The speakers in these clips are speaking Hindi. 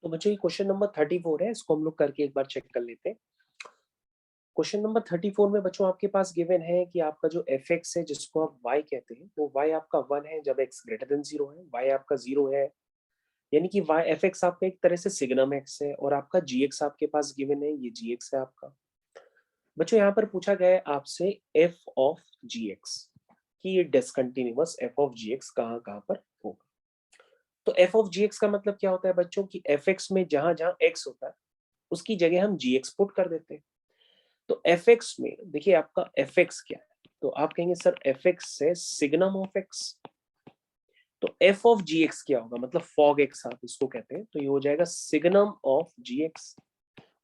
तो बच्चों ये क्वेश्चन नंबर 34 है, इसको हम लोग करके एक बार चेक कर लेते हैं। क्वेश्चन नंबर 34 में बच्चों आपके पास गिवन है कि आपका जो एफ एक्स है जिसको आप y कहते हैं, वो y आपका 1 है जब x ग्रेटर देन 0 है, y आपका 0 है, यानी कि y एफ एक्स आपका एक तरह से सिग्नम x है, और आपका जी एक्स आपके पास गिवन है, ये जी एक्स है आपका। बच्चों यहाँ पर पूछा गया है आपसे एफ ऑफ जी एक्स कि ये discontinuous f of g x कहाँ कहाँ पर होगा। तो एफ ऑफ जी एक्स का मतलब क्या होता है बच्चों की एफ एक्स में जहां जहां x होता है उसकी जगह हम जी एक्स पुट कर देते हैं। तो एफ एक्स में देखिए आपका एफ एक्स क्या है, तो आप कहेंगे सर एफ एक्स से सिग्नम ऑफ एक्स, तो एफ ऑफ जी एक्स क्या होगा, मतलब फॉग एक्स आप इसको कहते हैं, तो ये हो जाएगा सिग्नम ऑफ जी एक्स।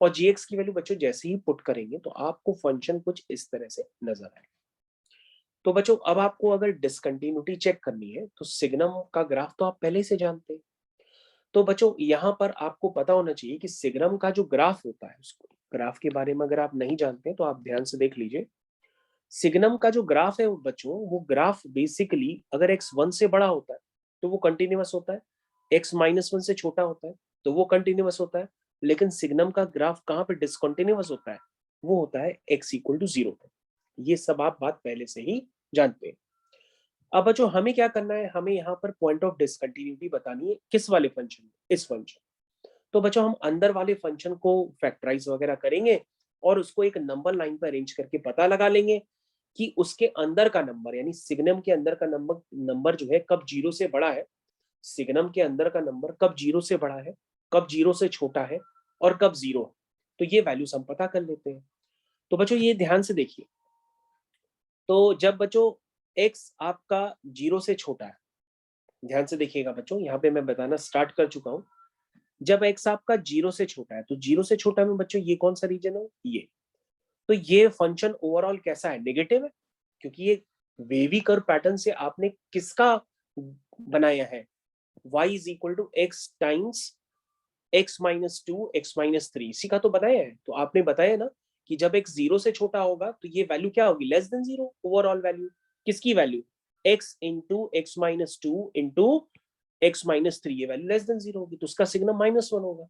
और जी एक्स की वैल्यू बच्चों जैसे ही पुट करेंगे तो आपको फंक्शन कुछ इस तरह से नजर आएगा। तो बच्चों अब आपको अगर डिसकंटिन्यूटी चेक करनी है तो सिग्नम का ग्राफ तो आप पहले से जानते हैं। तो बच्चों यहाँ पर आपको पता होना चाहिए कि सिग्नम का जो ग्राफ होता है, उसको ग्राफ के बारे में अगर आप नहीं जानते तो आप ध्यान से देख लीजिए। सिग्नम का जो ग्राफ है वो बच्चों, वो ग्राफ बेसिकली अगर x 1 से बड़ा होता है तो वो कंटिन्यूअस होता है, x -1 से छोटा होता है तो वो कंटिन्यूअस होता है, लेकिन सिग्नम का ग्राफ कहाँ पे डिसकंटिन्यूअस होता है, वो होता है x इक्वल टू 0 पे। ये सब आप बात पहले से ही जानते हैं। अब बच्चों हमें क्या करना है, हमें यहाँ पर पॉइंट ऑफ डिसकंटिन्यूटी बतानी है, किस वाले फंक्शन में, इस फंक्शन। तो बच्चों हम अंदर वाले फंक्शन को फैक्टराइज वगैरह करेंगे और उसको एक नंबर लाइन पर अरेंज करके पता लगा लेंगे कि उसके अंदर का नंबर, यानी सिग्नम के अंदर का नंबर नंबर जो है कब 0 से बड़ा है, सिग्नम के अंदर का नंबर कब 0 से बड़ा है, कब 0 से छोटा है, और कब 0 है। तो ये वैल्यूज हम पता कर लेते हैं। तो बच्चों ये ध्यान से देखिए, तो जब बच्चों x आपका 0 से छोटा है, ध्यान से देखिएगा बच्चों, यहाँ पे मैं बताना स्टार्ट कर चुका हूँ। जब x आपका 0 से छोटा है, तो 0 से छोटा में बच्चों ये कौन सा रीजन है, ये। तो ये फंक्शन ओवरऑल कैसा है, नेगेटिव है, क्योंकि ये वेवी कर्व पैटर्न से आपने किसका बनाया है, y is equal to x times x-2 x-3, इसी का तो बनाया है। तो आपने बताया ना कि जब x 0 से छोटा होगा तो ये वैल्यू क्या होगी, लेस देन 0, ओवरऑल वैल्यू। किसकी value, x into x-2 into x-3, ये वैल्यू लेस देन 0 होगी, तो उसका सिग्नम -1 होगा।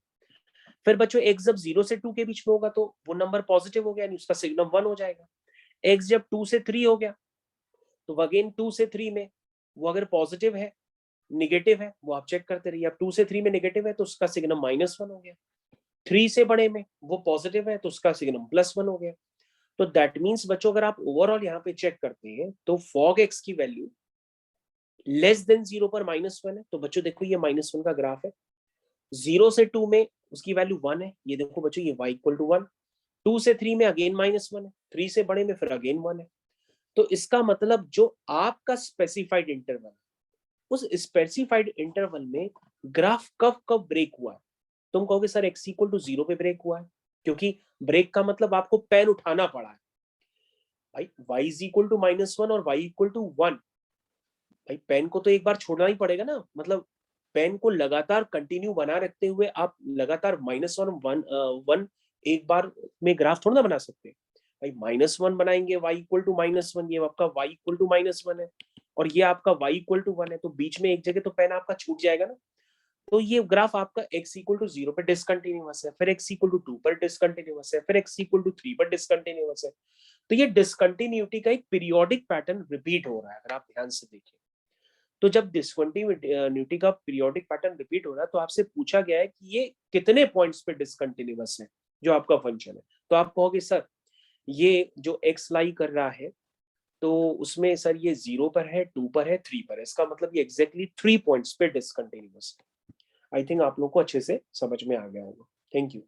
फिर बच्चों x जब 0 से 2 के बीच में होगा तो वो नंबर पॉजिटिव हो गया, यानी उसका सिग्नम 1 हो जाएगा। x जब 2 से 3 हो गया तो अगेन 2 से 3 में वो अगर पॉजिटिव है, निगेटिव है, वो आप चेक करते रहिए। अब 2 से 3 में निगेटिव है तो उसका सिग्नम -1 हो गया। 3 से बड़े में वो पॉजिटिव है तो उसका सिग्नम +1 हो गया। तो दैट मीन्स बच्चों अगर आप ओवरऑल यहाँ पे चेक करते हैं तो फॉग एक्स की वैल्यू लेस देन 0 पर -1 है। तो बच्चों देखो ये -1 का ग्राफ है। 0 से 2 में उसकी वैल्यू 1 है, ये देखो बच्चों ये y इक्वल टू 1। 2 से 3 में अगेन -1 है, 3 से बड़े में फिर अगेन 1 है। तो इसका मतलब जो आपका स्पेसिफाइड इंटरवल, उस स्पेसिफाइड इंटरवल में ग्राफ कब कब ब्रेक हुआ है। तुम कहोगे सर x इक्वल टू 0 पे ब्रेक हुआ है, क्योंकि ब्रेक का मतलब आपको पेन उठाना पड़ा है। भाई y इज इक्वल टू -1 और y इक्वल टू 1, भाई पेन को तो एक बार छोड़ना ही पड़ेगा ना, मतलब पेन को लगातार कंटिन्यू बना रखते हुए आप लगातार -1 एक बार में ग्राफ थोड़ा ना बना सकते। भाई -1 बनाएंगे y इक्वल टू -1, ये आपका y इक्वल टू -1 है और ये आपका y इक्वल टू 1 है, तो बीच में एक जगह तो पेन आपका छूट जाएगा ना। तो ये ग्राफ आपका x इक्वल टू 0 पर डिसकंटिन्यूअस है, फिर x इक्वल टू 2 पर डिसकंटिन्यूअस है, फिर x इक्वल टू 3 पर डिसकंटिन्यूअस है। तो ये डिसकंटिन्यूटी का एक पीरियोडिक पैटर्न रिपीट हो रहा है, अगर आप ध्यान से देखें। तो जब डिसकंटिन्यूटी का पीरियोडिक पैटर्न रिपीट हो रहा है तो आपसे पूछा गया है कि ये कितने पॉइंट्स पे डिसकंटिन्यूअस है जो आपका फंक्शन है। तो आप कहोगे सर ये जो x लाई कर रहा है तो उसमें सर ये 0 पर है, 2 पर है, 3 पर है, इसका मतलब ये एग्जैक्टली 3 पॉइंट्स पे डिसकंटिन्यूअस है। आई थिंक आप लोग को अच्छे से समझ में आ गया होगा। Thank you.